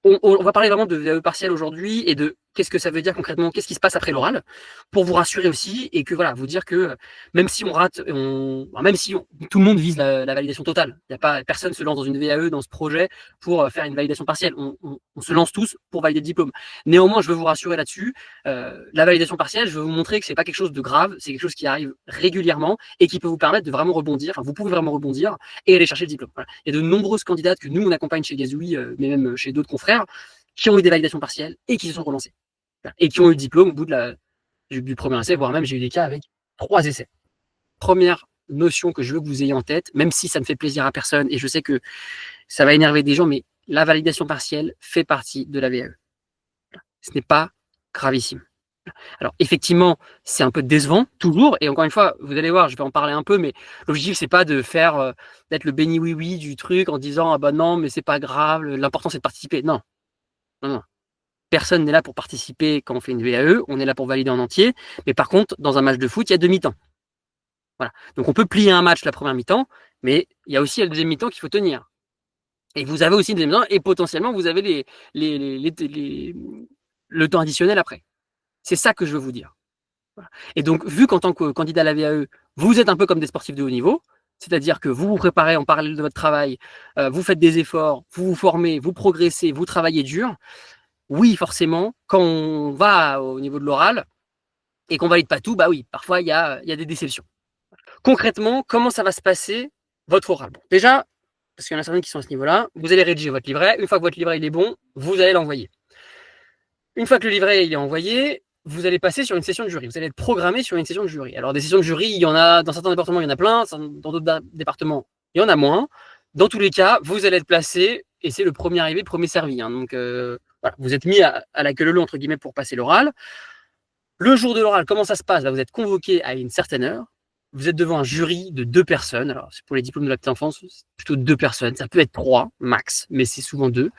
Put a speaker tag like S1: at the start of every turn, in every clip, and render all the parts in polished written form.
S1: on va parler vraiment de VAE partiel aujourd'hui et de qu'est-ce que ça veut dire concrètement, qu'est-ce qui se passe après l'oral, pour vous rassurer aussi et que voilà, vous dire que même si on rate, même si tout le monde vise la validation totale, il y a pas personne se lance dans une VAE dans ce projet pour faire une validation partielle. On se lance tous pour valider le diplôme. Néanmoins, je veux vous rassurer là-dessus. La validation partielle, je veux vous montrer que c'est pas quelque chose de grave, c'est quelque chose qui arrive régulièrement et qui peut vous permettre de vraiment rebondir. Enfin, vous pouvez vraiment rebondir et aller chercher le diplôme. Voilà. Il y a de nombreuses candidates que nous on accompagne chez Gazooey, mais même chez d'autres confrères, qui ont eu des validations partielles et qui se sont relancés. Et qui ont eu le diplôme au bout du premier essai, voire même j'ai eu des cas avec 3 essais. Première notion que je veux que vous ayez en tête, même si ça ne fait plaisir à personne, et je sais que ça va énerver des gens, mais la validation partielle fait partie de la VAE. Ce n'est pas gravissime. Alors effectivement, c'est un peu décevant, toujours, et encore une fois, vous allez voir, je vais en parler un peu, mais l'objectif, c'est pas de faire, d'être le béni oui-oui du truc en disant, ah bah non, mais c'est pas grave, l'important c'est de participer. Non, non, non. Personne n'est là pour participer quand on fait une VAE, on est là pour valider en entier. Mais par contre, dans un match de foot, il y a 2 mi-temps. Voilà. Donc on peut plier un match la première mi-temps, mais il y a aussi la deuxième mi-temps qu'il faut tenir. Et vous avez aussi une deuxième mi-temps, et potentiellement, vous avez le temps additionnel après. C'est ça que je veux vous dire. Voilà. Et donc, vu qu'en tant que candidat à la VAE, vous êtes un peu comme des sportifs de haut niveau, c'est-à-dire que vous vous préparez en parallèle de votre travail, vous faites des efforts, vous vous formez, vous progressez, vous travaillez dur, oui, forcément, quand on va au niveau de l'oral et qu'on valide pas tout, bah oui, parfois il y a des déceptions. Concrètement, comment ça va se passer votre oral? Bon, déjà, parce qu'il y en a certains qui sont à ce niveau-là, vous allez rédiger votre livret. Une fois que votre livret il est bon, vous allez l'envoyer. Une fois que le livret il est envoyé, vous allez passer sur une session de jury. Vous allez être programmé sur une session de jury. Alors des sessions de jury, il y en a dans certains départements, il y en a plein, dans d'autres départements, il y en a moins. Dans tous les cas, vous allez être placé et c'est le premier arrivé, le premier servi. Hein. Donc voilà, vous êtes mis à la queue leu entre guillemets pour passer l'oral. Le jour de l'oral, comment ça se passe? Vous êtes convoqué à une certaine heure. Vous êtes devant un jury de 2 personnes. Alors, c'est pour les diplômes de la petite enfance, c'est plutôt 2 personnes. Ça peut être 3 max, mais c'est souvent 2,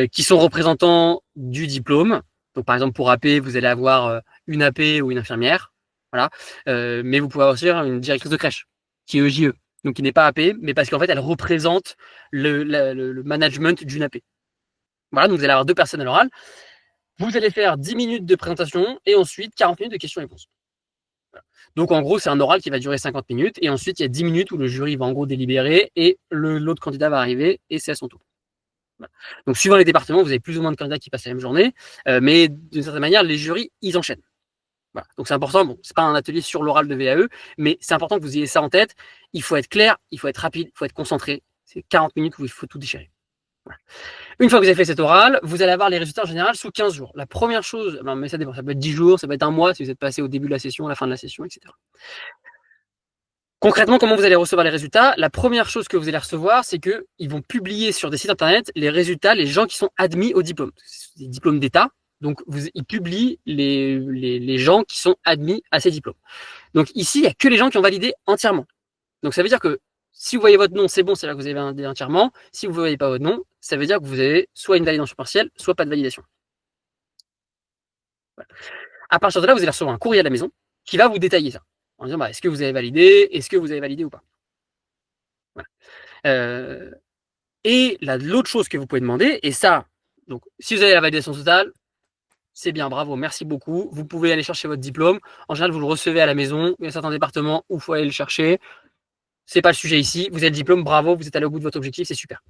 S1: qui sont représentants du diplôme. Donc, par exemple, pour AP, vous allez avoir une AP ou une infirmière. Voilà. Mais vous pouvez avoir aussi une directrice de crèche, qui est EJE. Donc, qui n'est pas AP, mais parce qu'en fait, elle représente le management d'une AP. Voilà, donc vous allez avoir 2 personnes à l'oral. Vous allez faire 10 minutes de présentation et ensuite 40 minutes de questions-réponses. Voilà. Donc en gros, c'est un oral qui va durer 50 minutes et ensuite il y a 10 minutes où le jury va en gros délibérer et l'autre candidat va arriver et c'est à son tour. Voilà. Donc suivant les départements, vous avez plus ou moins de candidats qui passent la même journée, mais d'une certaine manière, les jurys, ils enchaînent. Voilà. Donc c'est important, bon, c'est pas un atelier sur l'oral de VAE, mais c'est important que vous ayez ça en tête. Il faut être clair, il faut être rapide, il faut être concentré. C'est 40 minutes où il faut tout déchirer. Voilà. Une fois que vous avez fait cet oral, vous allez avoir les résultats en général sous 15 jours. La première chose, mais ça dépend, ça peut être 10 jours, ça peut être un mois si vous êtes passé au début de la session, à la fin de la session, etc. Concrètement, comment vous allez recevoir les résultats? La première chose que vous allez recevoir, c'est qu'ils vont publier sur des sites internet les résultats, les gens qui sont admis au diplôme. C'est des diplômes d'État, donc ils publient les gens qui sont admis à ces diplômes. Donc ici, il n'y a que les gens qui ont validé entièrement. Donc ça veut dire que si vous voyez votre nom, c'est bon, c'est là que vous avez validé entièrement. Si vous ne voyez pas votre nom, ça veut dire que vous avez soit une validation partielle, soit pas de validation. Voilà. À partir de là, vous allez recevoir un courrier à la maison qui va vous détailler ça. En disant, est-ce que vous avez validé? Est-ce que vous avez validé ou pas? Voilà. Et l'autre chose que vous pouvez demander, et ça, donc si vous avez la validation totale, c'est bien, bravo, merci beaucoup. Vous pouvez aller chercher votre diplôme. En général, vous le recevez à la maison. Il y a certains départements où il faut aller le chercher. C'est pas le sujet ici. Vous avez le diplôme, bravo, vous êtes allé au bout de votre objectif, c'est super.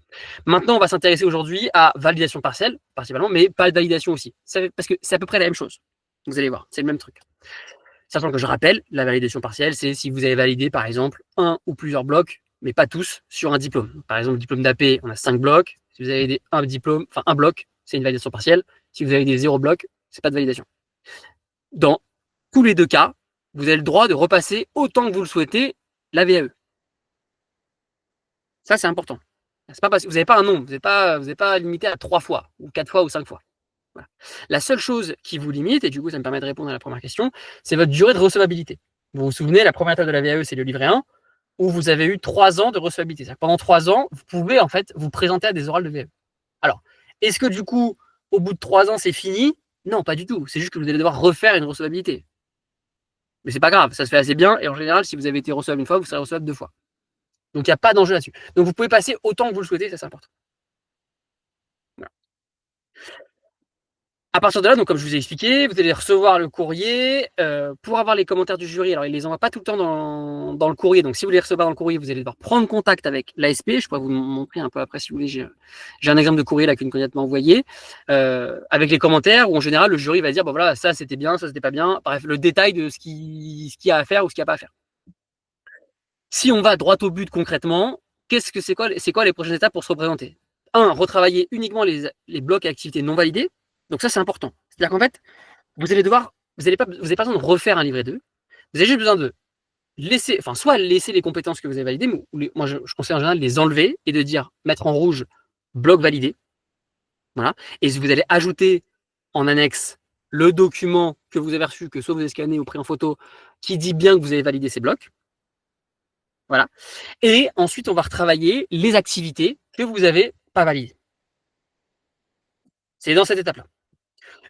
S1: Maintenant, on va s'intéresser aujourd'hui à validation partielle, principalement, mais pas de validation aussi. Parce que c'est à peu près la même chose. Vous allez voir, c'est le même truc. Sachant que je rappelle, la validation partielle, c'est si vous avez validé, par exemple, un ou plusieurs blocs, mais pas tous, sur un diplôme. Par exemple, le diplôme d'AP, on a 5 blocs. Si vous avez un bloc, c'est une validation partielle. Si vous avez des 0 blocs, c'est pas de validation. Dans tous les 2 cas, vous avez le droit de repasser autant que vous le souhaitez la VAE. Ça, c'est important. C'est pas parce que vous n'avez pas un nombre, vous n'êtes pas limité à 3 fois, ou 4 fois, ou 5 fois. Voilà. La seule chose qui vous limite, et du coup, ça me permet de répondre à la première question, c'est votre durée de recevabilité. Vous vous souvenez, la première étape de la VAE, c'est le livret 1, où vous avez eu 3 ans de recevabilité. C'est-à-dire que pendant 3 ans, vous pouvez en fait vous présenter à des orales de VAE. Alors, est-ce que du coup, au bout de 3 ans, c'est fini? Non, pas du tout. C'est juste que vous allez devoir refaire une recevabilité. Mais c'est pas grave, ça se fait assez bien, et en général, si vous avez été recevable une fois, vous serez recevable 2 fois. Donc il n'y a pas d'enjeu là-dessus. Donc vous pouvez passer autant que vous le souhaitez, ça c'est important. Voilà. À partir de là, donc comme je vous ai expliqué, vous allez recevoir le courrier pour avoir les commentaires du jury. Alors, il les envoie pas tout le temps dans le courrier. Donc, si vous les recevez dans le courrier, vous allez devoir prendre contact avec l'ASP. Je pourrais vous montrer un peu après si vous voulez. J'ai un exemple de courrier là qu'une candidate m'a envoyé avec les commentaires où en général le jury va dire bon voilà, ça c'était bien, ça c'était pas bien. Bref, le détail de ce qu'il y a à faire ou ce qu'il n'y a pas à faire. Si on va droit au but concrètement, c'est quoi les prochaines étapes pour se représenter? Un, retravailler uniquement les blocs et activités non validés. Donc ça, c'est important. C'est-à-dire qu'en fait, vous allez devoir, vous n'avez pas besoin de refaire un livret 2. Vous avez juste besoin de laisser, enfin, soit laisser les compétences que vous avez validées, mais moi, je conseille en général de les enlever et de dire, mettre en rouge, bloc validé. Voilà. Et vous allez ajouter en annexe le document que vous avez reçu, que soit vous avez scanné ou pris en photo, qui dit bien que vous avez validé ces blocs. Voilà. Et ensuite, on va retravailler les activités que vous n'avez pas validées. C'est dans cette étape-là.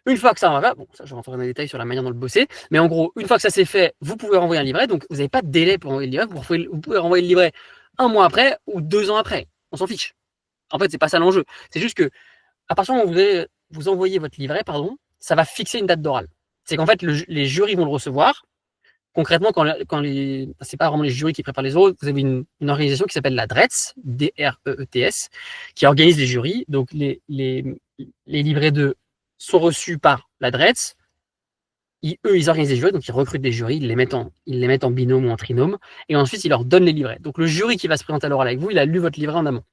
S1: Une fois que ça va, bon, ça je rentrerai dans les détails sur la manière dont le bosser, mais en gros, une fois que ça c'est fait, vous pouvez renvoyer un livret, donc vous n'avez pas de délai pour envoyer le livret, vous pouvez renvoyer le livret 1 mois après ou 2 ans après, on s'en fiche. En fait, c'est pas ça l'enjeu, c'est juste que à partir du moment où vous envoyez votre livret, ça va fixer une date d'oral. C'est qu'en fait, les jurys vont le recevoir. Concrètement, c'est pas vraiment les jurys qui préparent les oraux, vous avez une organisation qui s'appelle la DREETS, D-R-E-E-T-S, qui organise les jurys. Donc les livrets 2 sont reçus par la DREETS. Eux, ils organisent les jurys, donc ils recrutent des jurys, ils les mettent en binôme ou en trinôme, et ensuite ils leur donnent les livrets. Donc le jury qui va se présenter à l'oral avec vous, il a lu votre livret en amont.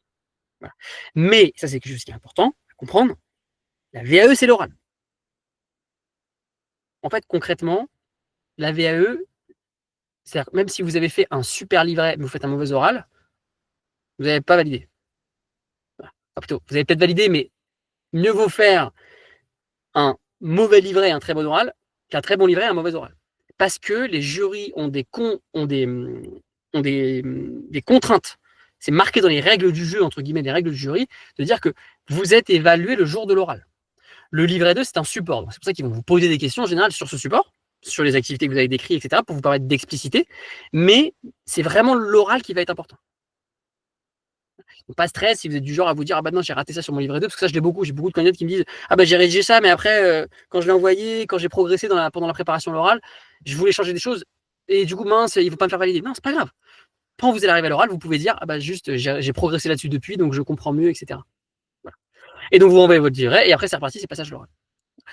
S1: Voilà. Mais, ça c'est quelque chose qui est important à comprendre, la VAE c'est l'oral. En fait, concrètement, la VAE, c'est-à-dire même si vous avez fait un super livret, mais vous faites un mauvais oral, vous n'avez pas validé. Voilà. Enfin, plutôt, vous avez peut-être validé, mais mieux vaut faire un mauvais livret et un très bon oral qu'un très bon livret et un mauvais oral. Parce que les jurys ont des contraintes. C'est marqué dans les règles du jeu, entre guillemets, les règles du jury, de dire que vous êtes évalué le jour de l'oral. Le livret 2, c'est un support. Donc c'est pour ça qu'ils vont vous poser des questions en général sur ce support, sur les activités que vous avez décrites, etc., pour vous permettre d'expliciter. Mais c'est vraiment l'oral qui va être important. Donc, pas de stress si vous êtes du genre à vous dire ah bah non j'ai raté ça sur mon livret 2 parce que ça je l'ai beaucoup, j'ai beaucoup de candidats qui me disent ah bah j'ai rédigé ça mais après quand je l'ai envoyé, quand j'ai progressé pendant la préparation de l'oral, je voulais changer des choses et du coup mince il faut pas me faire valider. Non c'est pas grave. Quand vous allez arriver à l'oral vous pouvez dire ah bah juste j'ai progressé là-dessus depuis donc je comprends mieux etc. Voilà. Et donc vous envoyez votre livret et après c'est reparti c'est passage de l'oral.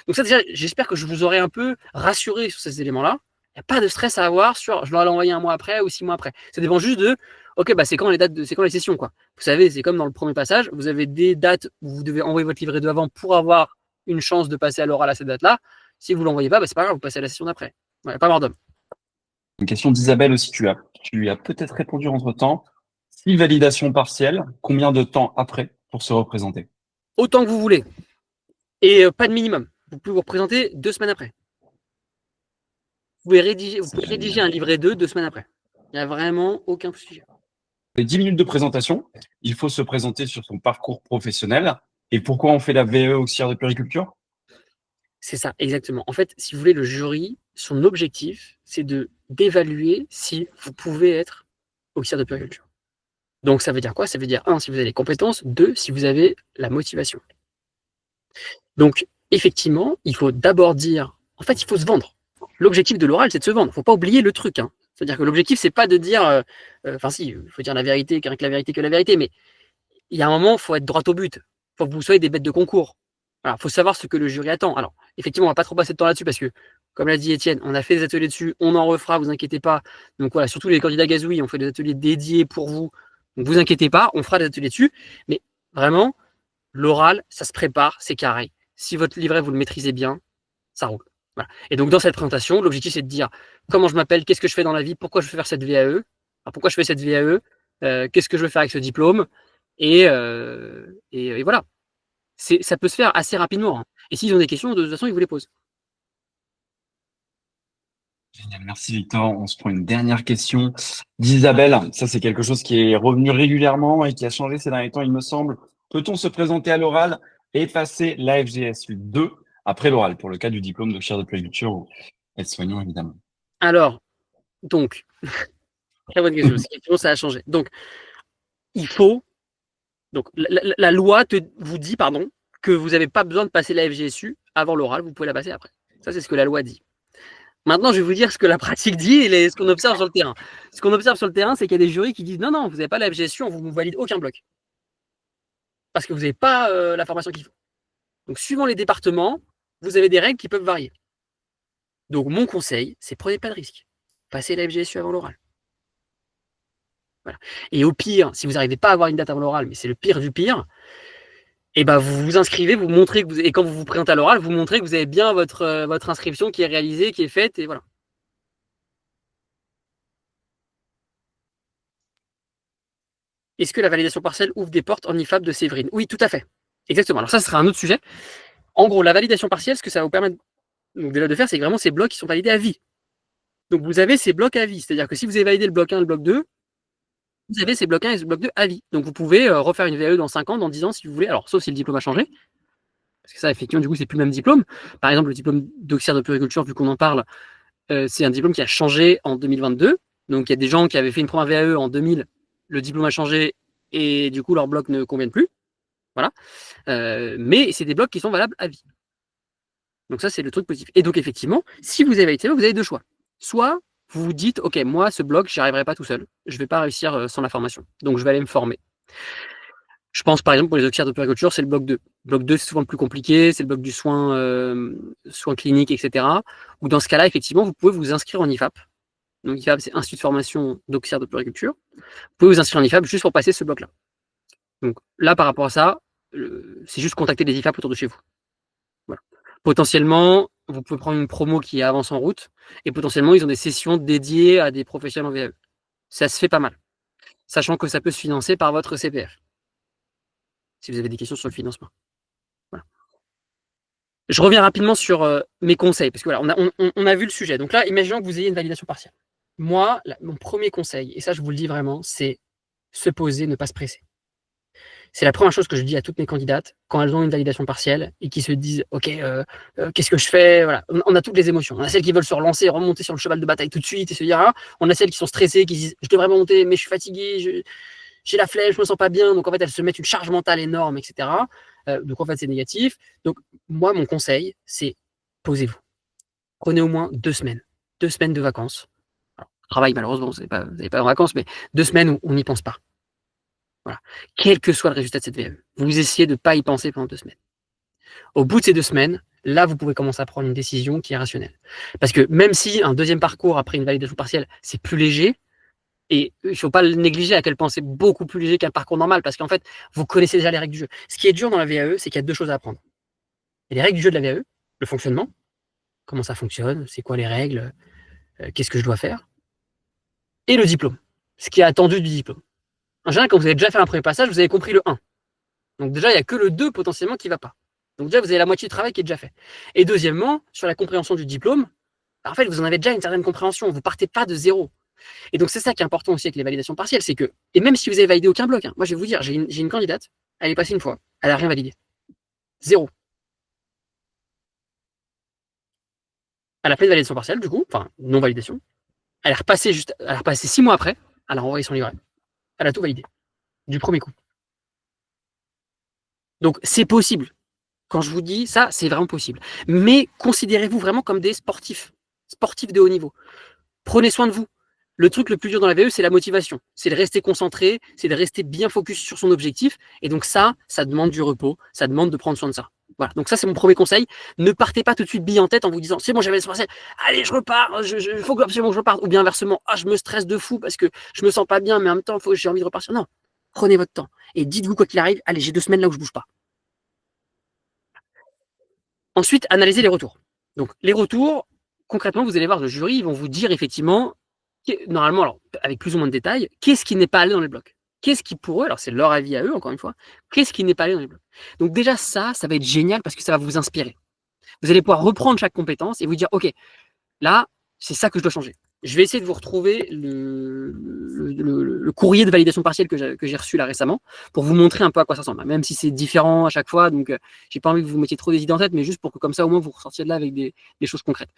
S1: Donc ça déjà j'espère que je vous aurai un peu rassuré sur ces éléments-là. Il n'y a pas de stress à avoir sur je dois l'envoyer 1 mois après ou 6 mois après. Ça dépend juste de ok, bah c'est quand les sessions, quoi. Vous savez, c'est comme dans le premier passage, vous avez des dates où vous devez envoyer votre livret de avant pour avoir une chance de passer à l'oral à cette date-là. Si vous ne l'envoyez pas, bah c'est pas grave, vous passez à la session d'après. Ouais, pas mort d'homme.
S2: Une question d'Isabelle aussi, tu lui as peut-être répondu entre-temps. Si validation partielle, combien de temps après pour se représenter?
S1: Autant que vous voulez. Et pas de minimum. Vous pouvez vous représenter 2 semaines après. Vous pouvez rédiger un livret 2 semaines après. Il n'y a vraiment aucun sujet.
S2: Les 10 minutes de présentation, il faut se présenter sur son parcours professionnel. Et pourquoi on fait la VE auxiliaire de puériculture?
S1: C'est ça, exactement. En fait, si vous voulez, le jury, son objectif, c'est d'évaluer si vous pouvez être auxiliaire de puériculture. Donc ça veut dire quoi? Ça veut dire 1, si vous avez les compétences, 2, si vous avez la motivation. Donc effectivement, il faut d'abord dire, en fait, il faut se vendre. L'objectif de l'oral, c'est de se vendre. Il ne faut pas oublier le truc. Hein. C'est-à-dire que l'objectif, c'est pas de dire, enfin si, il faut dire la vérité, qu'avec la vérité que la vérité, mais il y a un moment, il faut être droit au but. Il faut que vous soyez des bêtes de concours. Il faut savoir ce que le jury attend. Alors, effectivement, on va pas trop passer de temps là-dessus parce que, comme l'a dit Étienne, on a fait des ateliers dessus, on en refera, vous inquiétez pas. Donc voilà, surtout les candidats gazouilles, on fait des ateliers dédiés pour vous. Donc vous inquiétez pas, on fera des ateliers dessus. Mais vraiment, l'oral, ça se prépare, c'est carré. Si votre livret, vous le maîtrisez bien, ça roule. Voilà. Et donc, dans cette présentation, l'objectif, c'est de dire comment je m'appelle, qu'est-ce que je fais dans la vie, pourquoi je veux faire cette VAE, pourquoi je fais cette VAE, qu'est-ce que je veux faire avec ce diplôme, et voilà. Ça peut se faire assez rapidement. Hein. Et s'ils ont des questions, de toute façon, ils vous les posent.
S2: Génial, merci Victor. On se prend une dernière question d'Isabelle. Ça, c'est quelque chose qui est revenu régulièrement et qui a changé ces derniers temps, il me semble. Peut-on se présenter à l'oral et passer l'AFGSU 2 après l'oral, pour le cas du diplôme de chaire de puériculture ou aide-soignant, évidemment?
S1: Alors, donc, très bonne question. Cette question, ça a changé. Donc, il faut. Donc, la loi vous dit, que vous n'avez pas besoin de passer la FGSU avant l'oral, vous pouvez la passer après. Ça, c'est ce que la loi dit. Maintenant, je vais vous dire ce que la pratique dit et ce qu'on observe sur le terrain. Ce qu'on observe sur le terrain, c'est qu'il y a des jurys qui disent non, non, vous n'avez pas la FGSU, on ne vous valide aucun bloc. Parce que vous n'avez pas la formation qu'il faut. Donc, suivant les départements, vous avez des règles qui peuvent varier. Donc, mon conseil, c'est prenez pas de risque. Passez la FGSU avant l'oral. Voilà. Et au pire, si vous n'arrivez pas à avoir une date avant l'oral, mais c'est le pire du pire, et ben vous vous inscrivez, vous montrez que vous, et quand vous vous présentez à l'oral, vous montrez que vous avez bien votre inscription qui est réalisée, qui est faite, et voilà. Est-ce que la validation partielle ouvre des portes en IFAP de Séverine? Oui, tout à fait. Exactement. Alors ça, ce sera un autre sujet. En gros, la validation partielle, ce que ça va vous permettre donc, déjà de faire, c'est vraiment ces blocs qui sont validés à vie. Donc vous avez ces blocs à vie. C'est-à-dire que si vous avez validé le bloc 1 et le bloc 2, vous avez ces blocs 1 et ce bloc 2 à vie. Donc vous pouvez refaire une VAE dans 5 ans, dans 10 ans, si vous voulez. Alors, sauf si le diplôme a changé. Parce que ça, effectivement, du coup, c'est plus le même diplôme. Par exemple, le diplôme d'auxiliaire de puériculture, vu qu'on en parle, c'est un diplôme qui a changé en 2022. Donc, il y a des gens qui avaient fait une première VAE en 2000, le diplôme a changé et du coup, leurs blocs ne conviennent plus. Voilà. Mais c'est des blocs qui sont valables à vie. Donc, ça, c'est le truc positif. Et donc, effectivement, si vous avez été là, vous avez deux choix. Soit vous vous dites, OK, moi, ce bloc, j'y arriverai pas tout seul. Je vais pas réussir sans la formation. Donc, je vais aller me former. Je pense par exemple pour les auxiliaires de puériculture, c'est le bloc 2. Le bloc 2, c'est souvent le plus compliqué, c'est le bloc du soin, soins cliniques, etc. Ou dans ce cas-là, effectivement, vous pouvez vous inscrire en IFAP. Donc IFAP, c'est Institut de formation d'auxiliaires de puériculture. Vous pouvez vous inscrire en IFAP juste pour passer ce bloc-là. Donc là, par rapport à ça, c'est juste contacter les IFAP autour de chez vous. Voilà. Potentiellement, vous pouvez prendre une promo qui avance en route, et potentiellement, ils ont des sessions dédiées à des professionnels en VAE. Ça se fait pas mal, sachant que ça peut se financer par votre CPF. Si vous avez des questions sur le financement. Voilà. Je reviens rapidement sur mes conseils, parce que voilà, on a vu le sujet. Donc là, imaginons que vous ayez une validation partielle. Moi, mon premier conseil, et ça je vous le dis vraiment, c'est se poser, ne pas se presser. C'est la première chose que je dis à toutes mes candidates quand elles ont une validation partielle et qui se disent ok, qu'est-ce que je fais, voilà. On a toutes les émotions. On a celles qui veulent se relancer, remonter sur le cheval de bataille tout de suite et se dire ah. On a celles qui sont stressées, qui disent je devrais monter, mais je suis fatigué, j'ai la flemme, je me sens pas bien. Donc en fait, elles se mettent une charge mentale énorme, etc. Donc en fait, c'est négatif. Donc moi, mon conseil, c'est posez-vous. Prenez au moins 2 semaines. 2 semaines de vacances. Alors, travail, malheureusement, vous n'avez pas en vacances, mais 2 semaines où on n'y pense pas. Voilà. Quel que soit le résultat de cette VAE, vous essayez de ne pas y penser pendant 2 semaines. Au bout de ces 2 semaines, là, vous pouvez commencer à prendre une décision qui est rationnelle. Parce que même si un deuxième parcours après une validation partielle, c'est plus léger, et il ne faut pas le négliger à quel point c'est beaucoup plus léger qu'un parcours normal, parce qu'en fait, vous connaissez déjà les règles du jeu. Ce qui est dur dans la VAE, c'est qu'il y a 2 choses à apprendre. Il y a les règles du jeu de la VAE, le fonctionnement, comment ça fonctionne, c'est quoi les règles, qu'est-ce que je dois faire, et le diplôme, ce qui est attendu du diplôme. En général, quand vous avez déjà fait un premier passage, vous avez compris le 1. Donc déjà, il n'y a que le 2 potentiellement qui ne va pas. Donc déjà, vous avez la moitié du travail qui est déjà fait. Et deuxièmement, sur la compréhension du diplôme, en fait, vous en avez déjà une certaine compréhension. Vous ne partez pas de zéro. Et donc, c'est ça qui est important aussi avec les validations partielles, c'est que, et même si vous avez validé aucun bloc, moi je vais vous dire, j'ai une candidate, elle est passée une fois, elle n'a rien validé. Zéro. Elle a fait une validation partielle, du coup, enfin, non-validation. Elle est repassée 6 mois après, elle a envoyé son livret. Elle a tout validé. Du premier coup. Donc, c'est possible. Quand je vous dis ça, c'est vraiment possible. Mais considérez-vous vraiment comme des sportifs de haut niveau. Prenez soin de vous. Le truc le plus dur dans la VE, c'est la motivation. C'est de rester concentré, c'est de rester bien focus sur son objectif. Et donc ça demande du repos, ça demande de prendre soin de ça. Voilà. Donc ça, c'est mon premier conseil. Ne partez pas tout de suite bille en tête en vous disant c'est bon, j'avais l'essentiel. Allez, je repars. Il faut absolument que je reparte. Ou bien inversement, je me stresse de fou parce que je me sens pas bien, mais en même temps, j'ai envie de repartir. Non, prenez votre temps et dites-vous quoi qu'il arrive. Allez, j'ai 2 semaines là où je bouge pas. Ensuite, analysez les retours. Donc les retours, concrètement, vous allez voir le jury, ils vont vous dire effectivement, normalement, alors avec plus ou moins de détails, qu'est-ce qui n'est pas allé dans les blocs. Qu'est-ce qui pour eux, alors c'est leur avis à eux, encore une fois, qu'est-ce qui n'est pas allé dans les blocs. Donc déjà ça va être génial parce que ça va vous inspirer. Vous allez pouvoir reprendre chaque compétence et vous dire, ok, là, c'est ça que je dois changer. Je vais essayer de vous retrouver le courrier de validation partielle que j'ai reçu là récemment pour vous montrer un peu à quoi ça ressemble, même si c'est différent à chaque fois. Donc, j'ai pas envie que vous mettiez trop des idées en tête, mais juste pour que comme ça, au moins, vous ressortiez de là avec des choses concrètes.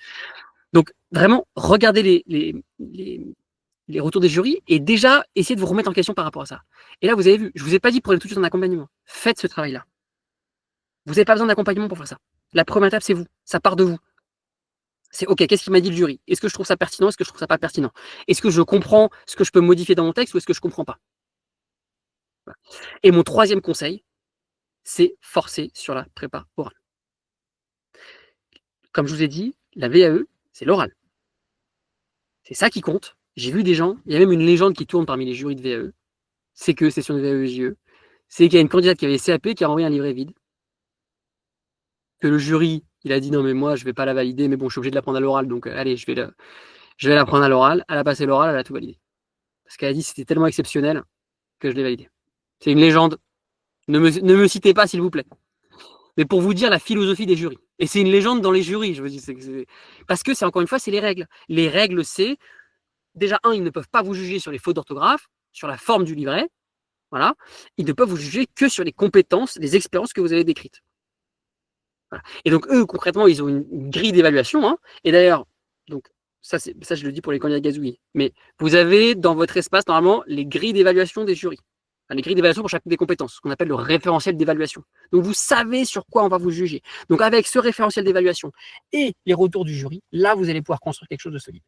S1: Donc, vraiment, regardez les retours des jurys et déjà, essayez de vous remettre en question par rapport à ça. Et là, vous avez vu, je vous ai pas dit prenez tout de suite en accompagnement. Faites ce travail-là. Vous n'avez pas besoin d'accompagnement pour faire ça. La première étape, c'est vous. Ça part de vous. C'est OK, qu'est-ce qu'il m'a dit le jury? Est-ce que je trouve ça pertinent? Est-ce que je trouve ça pas pertinent? Est-ce que je comprends ce que je peux modifier dans mon texte ou est-ce que je comprends pas? Voilà. Et mon troisième conseil, c'est forcer sur la prépa orale. Comme je vous ai dit, la VAE, c'est l'oral. C'est ça qui compte. J'ai vu des gens, il y a même une légende qui tourne parmi les jurys de VAE, c'est que session de VAE JE, c'est qu'il y a une candidate qui avait CAP qui a envoyé un livret vide, que le jury, il a dit non mais moi je vais pas la valider, mais bon je suis obligé de la prendre à l'oral, donc allez je vais la prendre à l'oral. Elle a passé l'oral, elle a tout validé. Parce qu'elle a dit que c'était tellement exceptionnel que je l'ai validé. C'est une légende. Ne me citez pas s'il vous plaît. Mais pour vous dire la philosophie des jurys. Et c'est une légende dans les jurys, je veux dire. Parce que c'est encore une fois, c'est les règles. Les règles, c'est déjà, ils ne peuvent pas vous juger sur les fautes d'orthographe, sur la forme du livret. Voilà. Ils ne peuvent vous juger que sur les compétences, les expériences que vous avez décrites. Voilà. Et donc, eux, concrètement, ils ont une grille d'évaluation. Hein. Et d'ailleurs, donc, ça, je le dis pour les candidats gazouillis. Mais vous avez dans votre espace, normalement, les grilles d'évaluation des jurys. Enfin, les grilles d'évaluation pour chacune des compétences, ce qu'on appelle le référentiel d'évaluation. Donc, vous savez sur quoi on va vous juger. Donc, avec ce référentiel d'évaluation et les retours du jury, là, vous allez pouvoir construire quelque chose de solide.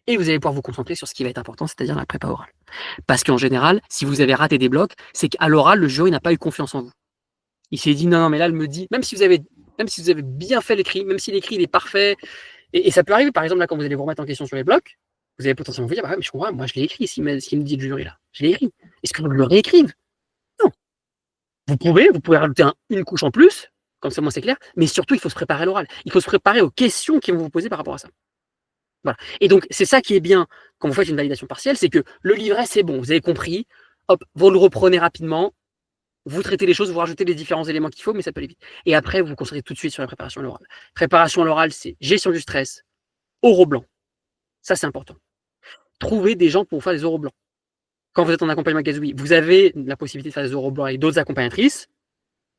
S1: Et vous allez pouvoir vous concentrer sur ce qui va être important, c'est-à-dire la prépa orale. Parce qu'en général, si vous avez raté des blocs, c'est qu'à l'oral, le jury n'a pas eu confiance en vous. Il s'est dit non, mais là, elle me dit, même si vous avez bien fait l'écrit, même si l'écrit il est parfait, et ça peut arriver, par exemple, là, quand vous allez vous remettre en question sur les blocs, vous allez potentiellement vous dire, bah ouais, mais je comprends, moi je l'ai écrit, ce qu'il me dit le jury là. Je l'ai écrit. Est-ce que vous le réécrivez? Non. Vous pouvez rajouter une couche en plus, comme ça, moi c'est clair, mais surtout, il faut se préparer à l'oral. Il faut se préparer aux questions qui vont vous poser par rapport à ça. Voilà. Et donc, c'est ça qui est bien quand vous faites une validation partielle, c'est que le livret, c'est bon, vous avez compris, hop, vous le reprenez rapidement, vous traitez les choses, vous rajoutez les différents éléments qu'il faut, mais ça peut aller vite. Et après, vous vous concentrez tout de suite sur la préparation à l'oral. Préparation à l'oral, c'est gestion du stress, oraux blanc. Ça, c'est important. Trouvez des gens pour vous faire des oraux blancs. Quand vous êtes en accompagnement gazouille, vous avez la possibilité de faire des oraux blancs avec d'autres accompagnatrices.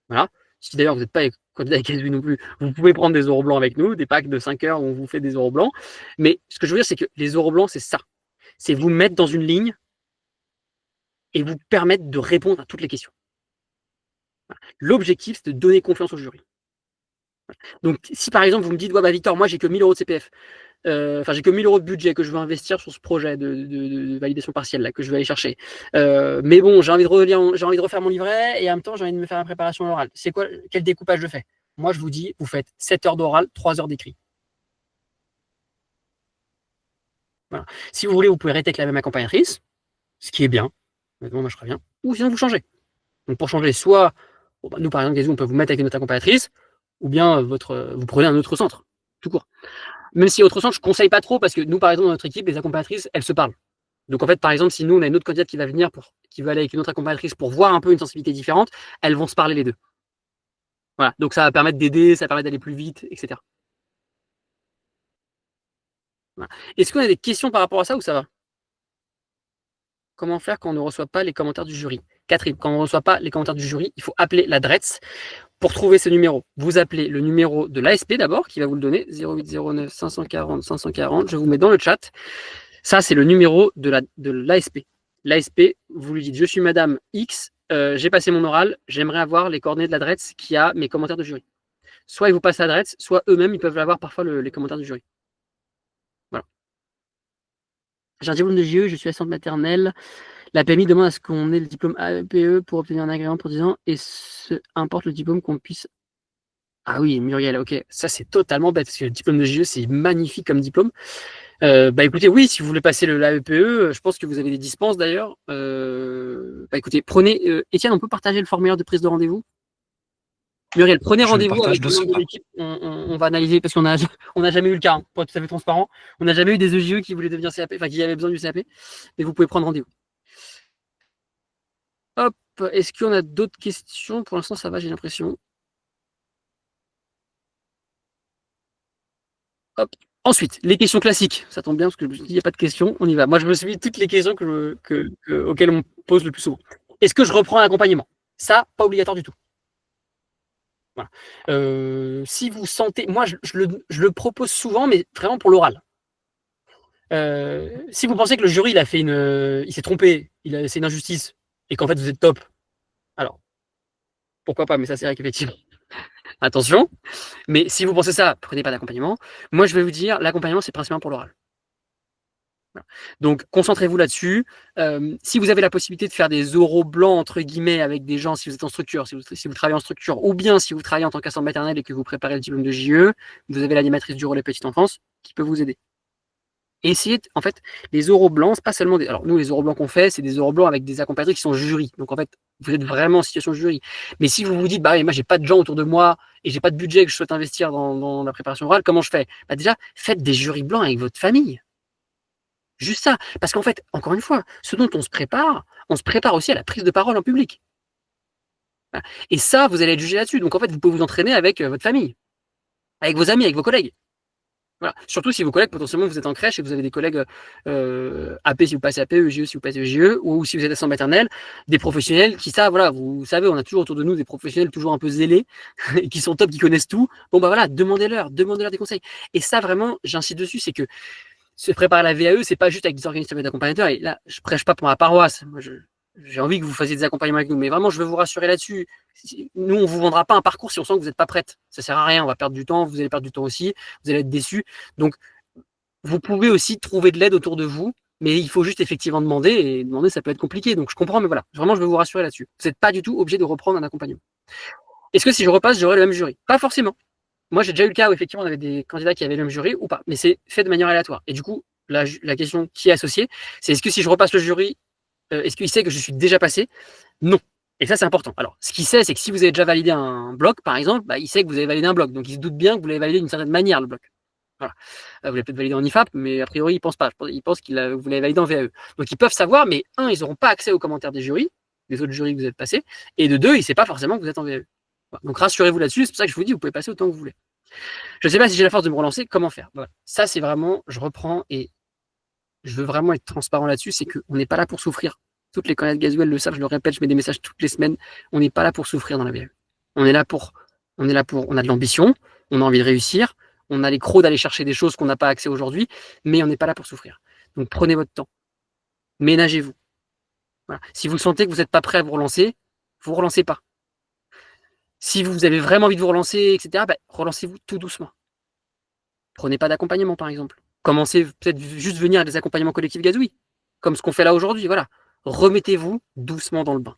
S1: Voilà. Si d'ailleurs vous n'êtes pas candidat avec gazouille non plus, vous pouvez prendre des oraux blancs avec nous, des packs de 5 heures où on vous fait des oraux blancs. Mais ce que je veux dire, c'est que les oraux blancs, c'est ça. C'est vous mettre dans une ligne et vous permettre de répondre à toutes les questions. L'objectif, c'est de donner confiance au jury. Donc, si par exemple, vous me dites, ouais, bah, Victor, moi, j'ai que 1000 euros de CPF, j'ai que 1000 euros de budget que je veux investir sur ce projet de validation partielle là, que je vais aller chercher. Mais bon, j'ai envie de refaire mon livret et en même temps, j'ai envie de me faire une préparation orale. C'est quoi, quel découpage je fais? Moi, je vous dis, vous faites 7 heures d'oral, 3 heures d'écrit. Voilà. Si vous voulez, vous pouvez rester avec la même accompagnatrice, ce qui est bien. Moi, je ferais bien. Ou sinon, vous changez. Donc, pour changer, soit, nous, par exemple, Gazou, on peut vous mettre avec une autre accompagnatrice, ou bien vous prenez un autre centre, tout court. Même si autre centre, je ne conseille pas trop, parce que nous, par exemple, dans notre équipe, les accompagnatrices, elles se parlent. Donc, en fait, par exemple, si nous, on a une autre candidate qui va venir, qui va aller avec une autre accompagnatrice pour voir un peu une sensibilité différente, elles vont se parler les deux. Voilà. Donc, ça va permettre d'aider, ça va permettre d'aller plus vite, etc. Voilà. Est-ce qu'on a des questions par rapport à ça ou ça va? Comment faire quand on ne reçoit pas les commentaires du jury? Catherine, quand on ne reçoit pas les commentaires du jury, il faut appeler la DRETS. Pour trouver ce numéro, vous appelez le numéro de l'ASP d'abord, qui va vous le donner, 0809 540 540. Je vous mets dans le chat. Ça, c'est le numéro de l'ASP. L'ASP, vous lui dites, je suis Madame X, j'ai passé mon oral, j'aimerais avoir les coordonnées de la DRETS qui a mes commentaires de jury. Soit ils vous passent la DRETS, soit eux-mêmes, ils peuvent avoir parfois les commentaires du jury. Voilà. J'ai un diplôme de JE, je suis assistante maternelle. La PMI demande à ce qu'on ait le diplôme APE pour obtenir un agrément pour 10 ans et importe le diplôme qu'on puisse. Ah oui, Muriel, ok. Ça, c'est totalement bête parce que le diplôme de JE, c'est magnifique comme diplôme. Écoutez, oui, si vous voulez passer l'AEPE, je pense que vous avez des dispenses d'ailleurs. Écoutez, prenez. Étienne, on peut partager le formulaire de prise de rendez-vous? Muriel, prenez rendez-vous avec le membre de l'équipe. On va analyser parce qu'on n'a jamais eu le cas, hein, pour être tout à fait transparent. On n'a jamais eu des EJE qui voulaient devenir CAP, enfin qui avaient besoin du CAP. Mais vous pouvez prendre rendez-vous. Hop, est-ce qu'on a d'autres questions? Pour l'instant, ça va, j'ai l'impression. Hop. Ensuite, les questions classiques. Ça tombe bien parce que je me suis dit, il n'y a pas de questions, on y va. Moi, je me suis dit toutes les questions auxquelles on me pose le plus souvent. Est-ce que je reprends un accompagnement? Ça, pas obligatoire du tout. Voilà. Si vous sentez, moi, je le propose souvent, mais vraiment pour l'oral. Si vous pensez que le jury il s'est trompé, c'est une injustice, et qu'en fait vous êtes top, alors pourquoi pas, mais ça c'est vrai qu'effectivement, attention. Mais si vous pensez ça, prenez pas d'accompagnement. Moi, je vais vous dire, l'accompagnement, c'est principalement pour l'oral. Voilà. Donc, concentrez-vous là-dessus. Si vous avez la possibilité de faire des oraux blancs, entre guillemets, avec des gens, si vous êtes en structure, si vous travaillez en structure, ou bien si vous travaillez en tant qu'assistant maternelle et que vous préparez le diplôme de JE, vous avez l'animatrice du relais petite enfance qui peut vous aider. Et essayez, en fait, les oraux blancs, c'est pas seulement des. Alors, nous, les oraux blancs qu'on fait, c'est des oraux blancs avec des accompagnateurs qui sont jury. Donc, en fait, vous êtes vraiment en situation de jury. Mais si vous vous dites, bah, moi, j'ai pas de gens autour de moi et j'ai pas de budget que je souhaite investir dans la préparation orale, comment je fais? Bah, déjà, faites des jurys blancs avec votre famille. Juste ça. Parce qu'en fait, encore une fois, ce dont on se prépare aussi à la prise de parole en public. Voilà. Et ça, vous allez être jugé là-dessus. Donc, en fait, vous pouvez vous entraîner avec votre famille, avec vos amis, avec vos collègues. Voilà. Surtout si vos collègues, potentiellement, vous êtes en crèche et vous avez des collègues AP si vous passez AP, EGE si vous passez EGE, ou si vous êtes assistant maternelle, des professionnels qui savent, voilà, vous savez, on a toujours autour de nous des professionnels toujours un peu zélés, et qui sont top, qui connaissent tout. Bon, bah voilà, demandez-leur des conseils. Et ça, vraiment, j'insiste dessus, c'est que se préparer à la VAE, c'est pas juste avec des organismes d'accompagnateurs. Et là, je prêche pas pour ma paroisse. Moi, j'ai envie que vous fassiez des accompagnements avec nous. Mais vraiment, je veux vous rassurer là-dessus. Nous, on vous vendra pas un parcours si on sent que vous n'êtes pas prête. Ça sert à rien. On va perdre du temps. Vous allez perdre du temps aussi. Vous allez être déçus. Donc, vous pouvez aussi trouver de l'aide autour de vous. Mais il faut juste effectivement demander. Et demander, ça peut être compliqué. Donc, je comprends. Mais voilà. Vraiment, je veux vous rassurer là-dessus. Vous n'êtes pas du tout obligé de reprendre un accompagnement. Est-ce que si je repasse, j'aurai le même jury? Pas forcément. Moi, j'ai déjà eu le cas où effectivement on avait des candidats qui avaient le même jury ou pas, mais c'est fait de manière aléatoire. Et du coup, la question qui est associée, c'est est-ce que si je repasse le jury, est-ce qu'il sait que je suis déjà passé? Non. Et ça, c'est important. Alors, ce qu'il sait, c'est que si vous avez déjà validé un bloc, par exemple, bah, il sait que vous avez validé un bloc. Donc, il se doute bien que vous l'avez validé d'une certaine manière, le bloc. Voilà. Vous l'avez peut-être validé en IFAP, mais a priori, il ne pense pas. Il pense que vous l'avez validé en VAE. Donc, ils peuvent savoir, mais un, ils n'auront pas accès aux commentaires des jurys, des autres jurys que vous êtes passés. Et de deux, il ne sait pas forcément que vous êtes en VAE. Voilà. Donc, rassurez-vous là-dessus. C'est pour ça que je vous dis, vous pouvez passer autant que vous voulez. Je ne sais pas si j'ai la force de me relancer, comment faire? Voilà. Ça, c'est vraiment, je reprends et je veux vraiment être transparent là-dessus, c'est qu'on n'est pas là pour souffrir. Toutes les candidats de Gazuel le savent, je le répète, je mets des messages toutes les semaines. On n'est pas là pour souffrir dans la VAE. On est là pour, on a de l'ambition, on a envie de réussir, on a les crocs d'aller chercher des choses qu'on n'a pas accès aujourd'hui, mais on n'est pas là pour souffrir. Donc prenez votre temps, ménagez-vous. Voilà. Si vous sentez que vous n'êtes pas prêt à vous relancez pas. Si vous avez vraiment envie de vous relancer, etc., bah, relancez-vous tout doucement. Prenez pas d'accompagnement, par exemple. Commencez peut-être juste venir à des accompagnements collectifs gazouilles, comme ce qu'on fait là aujourd'hui. Voilà. Remettez-vous doucement dans le bain.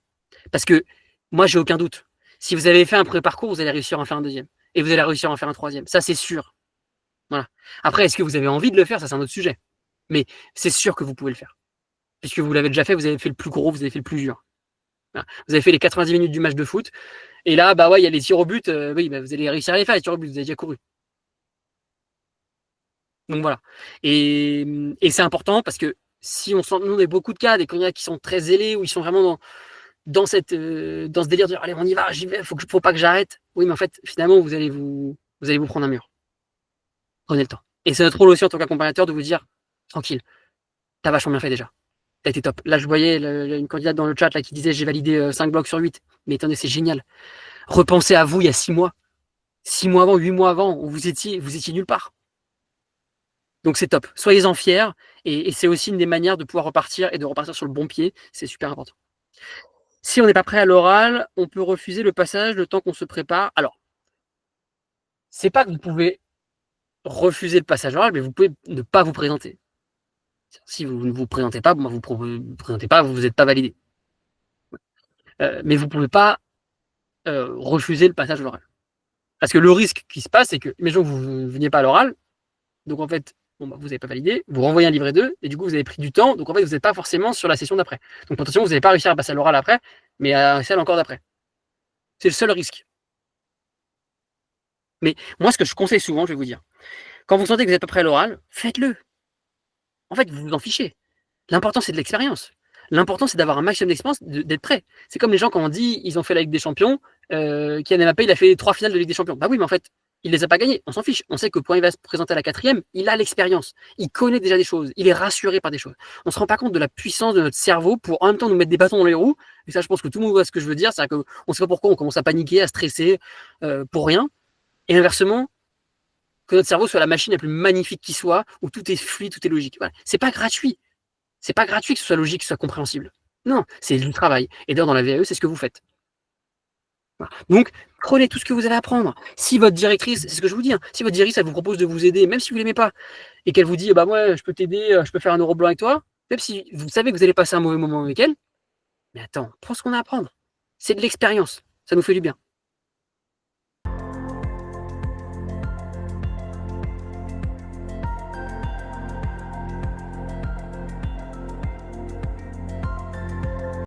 S1: Parce que moi, j'ai aucun doute. Si vous avez fait un premier parcours, vous allez réussir à en faire un deuxième. Et vous allez réussir à en faire un troisième. Ça, c'est sûr. Voilà. Après, est-ce que vous avez envie de le faire? Ça, c'est un autre sujet. Mais c'est sûr que vous pouvez le faire. Puisque vous l'avez déjà fait, vous avez fait le plus gros, vous avez fait le plus dur. Voilà. Vous avez fait les 90 minutes du match de foot. Et là, bah ouais, il y a les tirs au but. Oui, bah, vous allez réussir à les faire, les tirs au but. Vous avez déjà couru. Donc voilà. Et c'est important parce que si on sent, nous, on a beaucoup de cas, des candidats qui sont très zélés, où ils sont vraiment dans ce délire de dire, allez, on y va, j'y vais, faut pas que j'arrête. Oui, mais en fait, finalement, vous allez vous prendre un mur. Prenez le temps. Et c'est notre rôle aussi en tant qu'accompagnateur de vous dire, tranquille, t'as vachement bien fait déjà. T'as été top. Là, je voyais une candidate dans le chat là, qui disait, j'ai validé 5 blocs sur 8. Mais attendez, c'est génial. Repensez à vous il y a 6 mois. 6 mois avant, 8 mois avant, où vous étiez nulle part. Donc c'est top. Soyez-en fiers. Et c'est aussi une des manières de pouvoir repartir et de repartir sur le bon pied. C'est super important. Si on n'est pas prêt à l'oral, on peut refuser le passage le temps qu'on se prépare. Alors, c'est pas que vous pouvez refuser le passage oral, mais vous pouvez ne pas vous présenter. Si vous ne vous présentez pas, vous ne présentez pas, vous n'êtes pas validé. Mais vous ne pouvez pas refuser le passage oral. Parce que le risque qui se passe, c'est que, imaginons que vous ne veniez pas à l'oral, donc en fait, vous n'avez pas validé, vous renvoyez un livret 2, et du coup, vous avez pris du temps, donc en fait, vous n'êtes pas forcément sur la session d'après. Donc potentiellement, vous n'allez pas réussir à passer à l'oral après, mais à celle encore d'après. C'est le seul risque. Mais moi, ce que je conseille souvent, je vais vous dire, quand vous sentez que vous êtes pas prêt à l'oral, faites-le. En fait, vous vous en fichez. L'important, c'est de l'expérience. L'important, c'est d'avoir un maximum d'expérience, d'être prêt. C'est comme les gens quand on dit ils ont fait la Ligue des Champions, Kylian Mbappé, il a fait 3 finales de Ligue des Champions. Bah oui, mais en fait, il les a pas gagnées. On s'en fiche. On sait que quand il va se présenter à la 4e, il a l'expérience. Il connaît déjà des choses. Il est rassuré par des choses. On se rend pas compte de la puissance de notre cerveau pour en même temps nous mettre des bâtons dans les roues. Et ça, je pense que tout le monde voit ce que je veux dire. C'est qu'on ne sait pas pourquoi on commence à paniquer, à stresser pour rien. Et inversement, que notre cerveau soit la machine la plus magnifique qui soit, où tout est fluide, tout est logique. Voilà. C'est pas gratuit. C'est pas gratuit que ce soit logique, que ce soit compréhensible. Non, c'est du travail. Et d'ailleurs, dans la VAE, c'est ce que vous faites. Voilà. Donc, prenez tout ce que vous avez à apprendre. Si votre directrice, c'est ce que je vous dis, hein, si votre directrice, elle vous propose de vous aider, même si vous ne l'aimez pas, et qu'elle vous dit, bah moi, je peux t'aider, je peux faire un euro blanc avec toi, même si vous savez que vous allez passer un mauvais moment avec elle, mais attends, prends ce qu'on a à apprendre. C'est de l'expérience. Ça nous fait du bien.